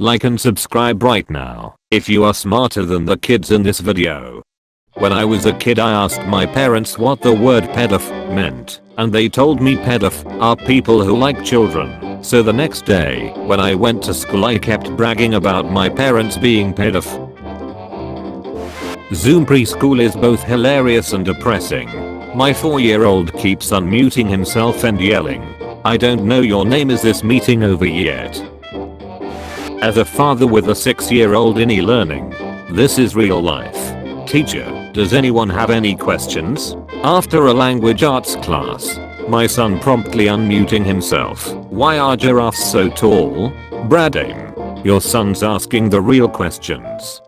Like and subscribe right now if you are smarter than the kids in this video. When I was a kid I asked my parents what the word pedoph meant, and they told me pedoph are people who like children. So the next day, when I went to school I kept bragging about my parents being pedoph. Zoom preschool is both hilarious and depressing. My 4-year-old keeps unmuting himself and yelling, "I don't know your name, is this meeting over yet?" As a father with a 6-year-old in e-learning, this is real life. Teacher, does anyone have any questions? After a language arts class, my son promptly unmuting himself. Why are giraffes so tall? Bradame, your son's asking the real questions.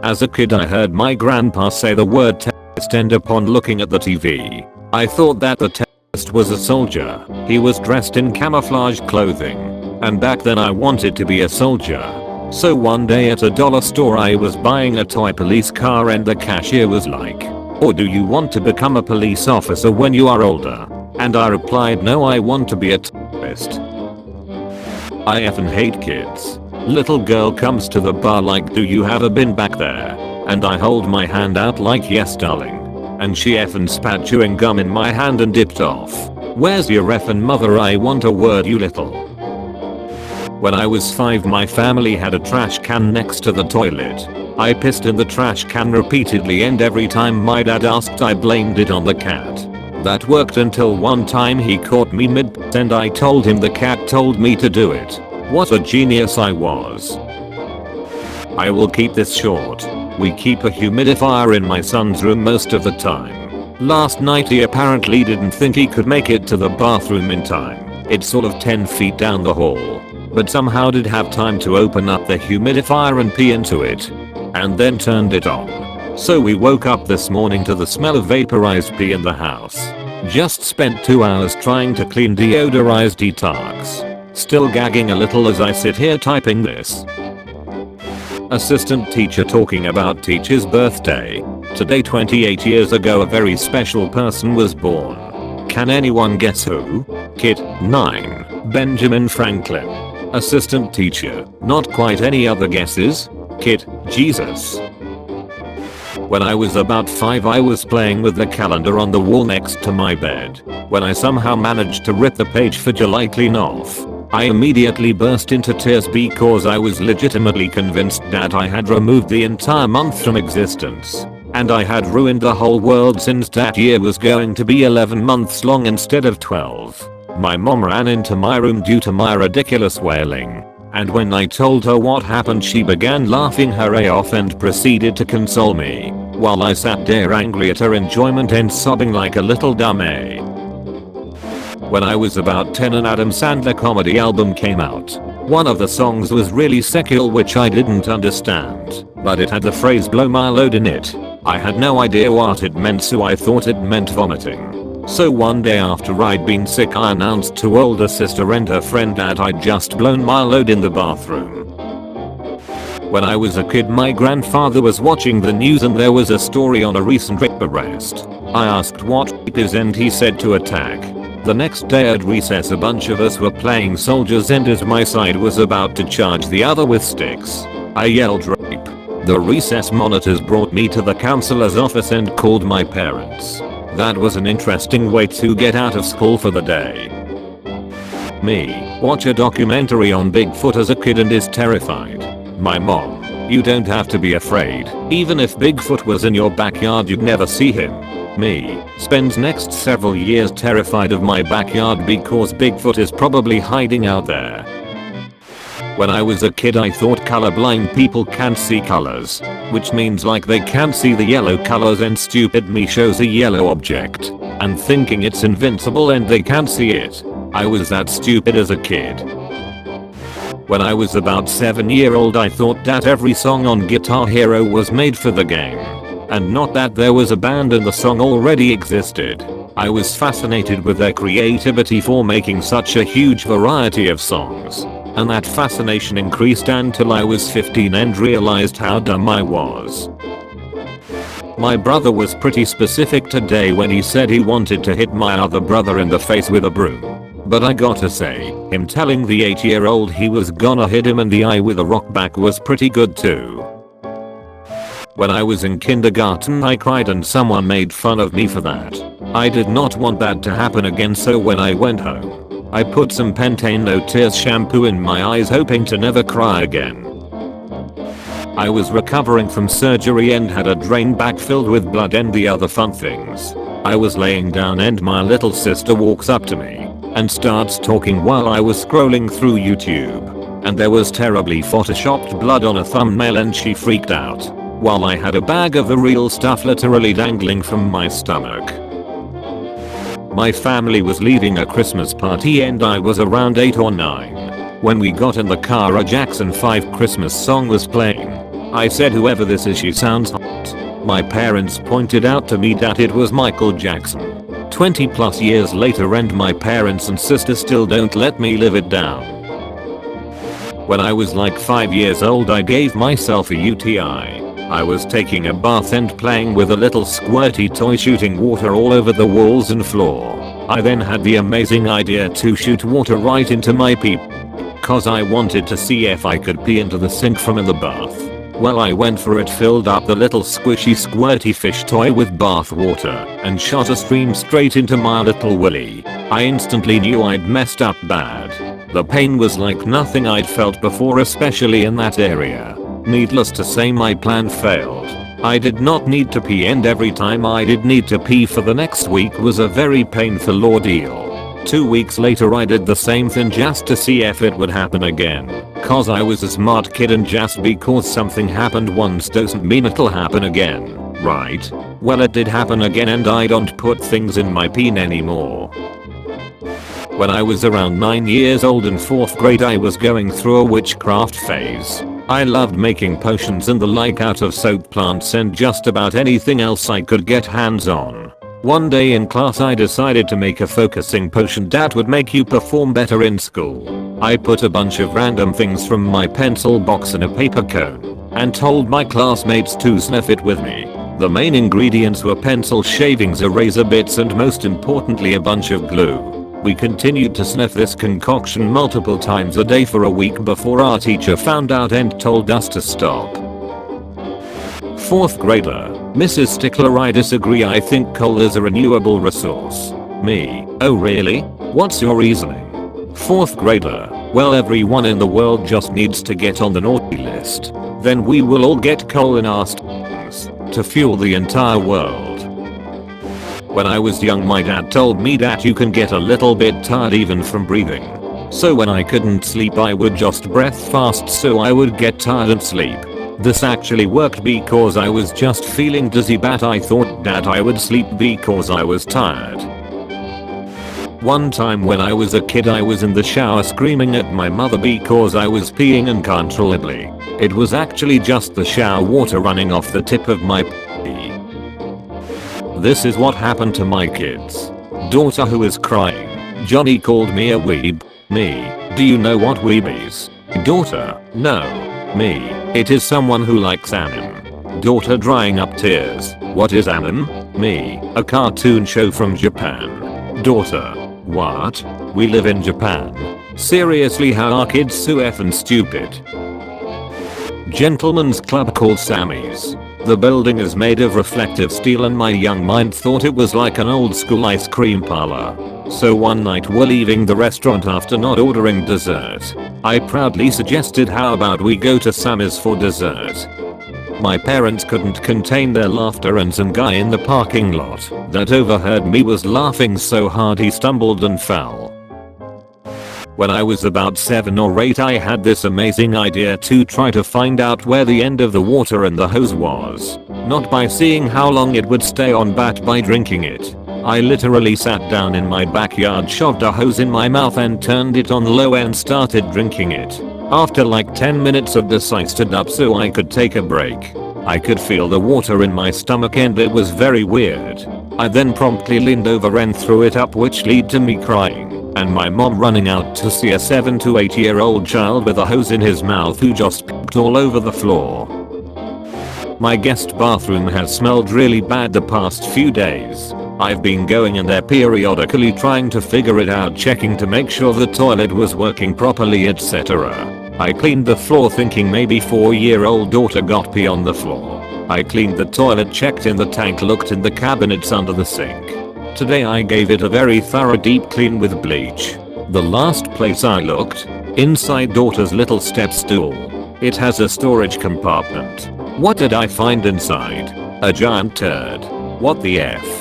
As a kid I heard my grandpa say the word terrorist and upon looking at the TV, I thought that the terrorist was a soldier. He was dressed in camouflage clothing. And back then I wanted to be a soldier. So one day at a dollar store I was buying a toy police car and the cashier was like, "Or do you want to become a police officer when you are older?" And I replied, "No, I want to be a terrorist." I effing hate kids. Little girl comes to the bar like, "Do you have a bin back there?" And I hold my hand out like, "Yes darling." And she effing spat chewing gum in my hand and dipped off. Where's your effing mother? I want a word, you little. When I was 5 my family had a trash can next to the toilet. I pissed in the trash can repeatedly and every time my dad asked I blamed it on the cat. That worked until one time he caught me mid-piss and I told him the cat told me to do it. What a genius I was. I will keep this short. We keep a humidifier in my son's room most of the time. Last night he apparently didn't think he could make it to the bathroom in time. It's sort of 10 feet down the hall. But somehow did have time to open up the humidifier and pee into it. And then turned it on. So we woke up this morning to the smell of vaporized pee in the house. Just spent 2 hours trying to clean deodorized detox. Still gagging a little as I sit here typing this. Assistant teacher talking about teacher's birthday. Today 28 years ago a very special person was born. Can anyone guess who? Kid 9. Benjamin Franklin. Assistant teacher, not quite any other guesses? Kid, Jesus. When I was about 5 I was playing with the calendar on the wall next to my bed. When I somehow managed to rip the page for July clean off. I immediately burst into tears because I was legitimately convinced that I had removed the entire month from existence. And I had ruined the whole world since that year was going to be 11 months long instead of 12. My mom ran into my room due to my ridiculous wailing. And when I told her what happened she began laughing her a off and proceeded to console me. While I sat there angry at her enjoyment and sobbing like a little dummy. When I was about 10 an Adam Sandler comedy album came out. One of the songs was really sexual which I didn't understand. But it had the phrase blow my load in it. I had no idea what it meant so I thought it meant vomiting. So one day after I'd been sick I announced to older sister and her friend that I'd just blown my load in the bathroom. When I was a kid my grandfather was watching the news and there was a story on a recent rape arrest. I asked what rape is and he said to attack. The next day at recess a bunch of us were playing soldiers and as my side was about to charge the other with sticks, I yelled rape. The recess monitors brought me to the counselor's office and called my parents. That was an interesting way to get out of school for the day. Me, watch a documentary on Bigfoot as a kid and is terrified. My mom, you don't have to be afraid. Even if Bigfoot was in your backyard you'd never see him. Me, spends next several years terrified of my backyard because Bigfoot is probably hiding out there. When I was a kid I thought colorblind people can't see colors, which means like they can't see the yellow colors and stupid me shows a yellow object, and thinking it's invincible and they can't see it. I was that stupid as a kid. When I was about 7-year-old I thought that every song on Guitar Hero was made for the game. And not that there was a band and the song already existed. I was fascinated with their creativity for making such a huge variety of songs. And that fascination increased until I was 15 and realized how dumb I was. My brother was pretty specific today when he said he wanted to hit my other brother in the face with a broom. But I gotta say, Him telling the 8-year-old he was gonna hit him in the eye with a rock back was pretty good too. When I was in kindergarten I cried and someone made fun of me for that. I did not want that to happen again, so when I went home, I put some Pantene No Tears shampoo in my eyes hoping to never cry again. I was recovering from surgery and had a drain bag filled with blood and the other fun things. I was laying down and my little sister walks up to me and starts talking while I was scrolling through YouTube. And there was terribly photoshopped blood on a thumbnail and she freaked out, while I had a bag of the real stuff literally dangling from my stomach. My family was leaving a Christmas party and I was around 8 or 9. When we got in the car a Jackson 5 Christmas song was playing. I said, "Whoever this is, she sounds hot." My parents pointed out to me that it was Michael Jackson. 20 plus years later and my parents and sister still don't let me live it down. When I was like 5 years old I gave myself a UTI. I was taking a bath and playing with a little squirty toy shooting water all over the walls and floor. I then had the amazing idea to shoot water right into my pee, cause I wanted to see if I could pee into the sink from in the bath. Well, I went for it, filled up the little squishy squirty fish toy with bath water and shot a stream straight into my little willy. I instantly knew I'd messed up bad. The pain was like nothing I'd felt before, especially in that area. Needless to say, my plan failed. I did not need to pee, and every time I did need to pee for the next week was a very painful ordeal. 2 weeks later I did the same thing just to see if it would happen again. Cause I was a smart kid and just because something happened once doesn't mean it'll happen again, right? Well, it did happen again and I don't put things in my peen anymore. When I was around 9 years old in 4th grade I was going through a witchcraft phase. I loved making potions and the like out of soap plants and just about anything else I could get hands on. One day in class I decided to make a focusing potion that would make you perform better in school. I put a bunch of random things from my pencil box in a paper cone and told my classmates to sniff it with me. The main ingredients were pencil shavings, eraser bits, and most importantly a bunch of glue. We continued to sniff this concoction multiple times a day for a week before our teacher found out and told us to stop. 4th grader, Mrs. Stickler: I disagree, I think coal is a renewable resource. Me: oh really? What's your reasoning? 4th grader: well, everyone in the world just needs to get on the naughty list. Then we will all get coal in our stones to fuel the entire world. When I was young my dad told me that you can get a little bit tired even from breathing. So when I couldn't sleep I would just breath fast so I would get tired and sleep. This actually worked because I was just feeling dizzy, but I thought that I would sleep because I was tired. One time when I was a kid I was in the shower screaming at my mother because I was peeing uncontrollably. It was actually just the shower water running off the tip of my pee. This is what happened to my kids. Daughter who is crying. Johnny called me a weeb. Me: do you know what weebies? Daughter: no. Me: it is someone who likes anime. Daughter drying up tears: what is anime? Me: a cartoon show from Japan. Daughter: what? We live in Japan. Seriously, how are kids so effing stupid? Gentleman's club called Sammy's. The building is made of reflective steel and my young mind thought it was like an old school ice cream parlor. So one night while leaving the restaurant after not ordering dessert, I proudly suggested, how about we go to Sammy's for dessert? My parents couldn't contain their laughter and some guy in the parking lot that overheard me was laughing so hard he stumbled and fell. When I was about 7 or 8 I had this amazing idea to try to find out where the end of the water in the hose was. Not by seeing how long it would stay on but by drinking it. I literally sat down in my backyard, shoved a hose in my mouth and turned it on low and started drinking it. After like 10 minutes of this I stood up so I could take a break. I could feel the water in my stomach and it was very weird. I then promptly leaned over and threw it up, which led to me crying and my mom running out to see a 7 to 8 year old child with a hose in his mouth who just pooped all over the floor. My guest bathroom has smelled really bad the past few days. I've been going in there periodically trying to figure it out, checking to make sure the toilet was working properly, etc. I cleaned the floor thinking maybe 4-year-old daughter got pee on the floor. I cleaned the toilet, checked in the tank, looked in the cabinets under the sink. Today I gave it a very thorough deep clean with bleach. The last place I looked, inside daughter's little step stool. It has a storage compartment. What did I find inside? A giant turd. What the F?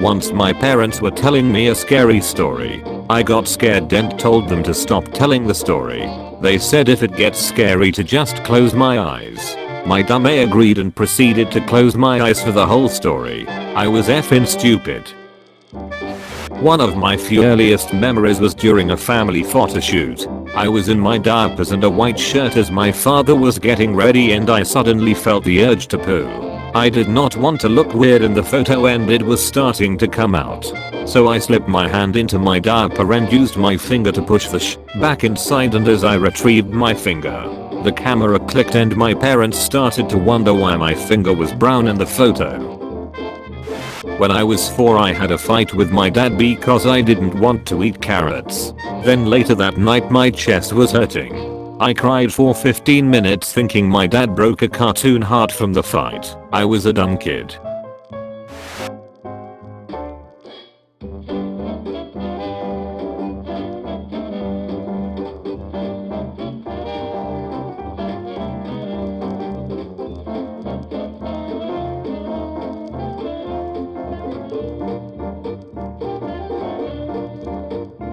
Once my parents were telling me a scary story. I got scared and told them to stop telling the story. They said if it gets scary to just close my eyes. My dummy agreed and proceeded to close my eyes for the whole story. I was effing stupid. One of my few earliest memories was during a family photo shoot. I was in my diapers and a white shirt as my father was getting ready, and I suddenly felt the urge to poo. I did not want to look weird in the photo and it was starting to come out. So I slipped my hand into my diaper and used my finger to push the back inside, and as I retrieved my finger, the camera clicked and my parents started to wonder why my finger was brown in the photo. When I was 4 I had a fight with my dad because I didn't want to eat carrots. Then later that night my chest was hurting. I cried for 15 minutes thinking my dad broke a cartoon heart from the fight. I was a dumb kid.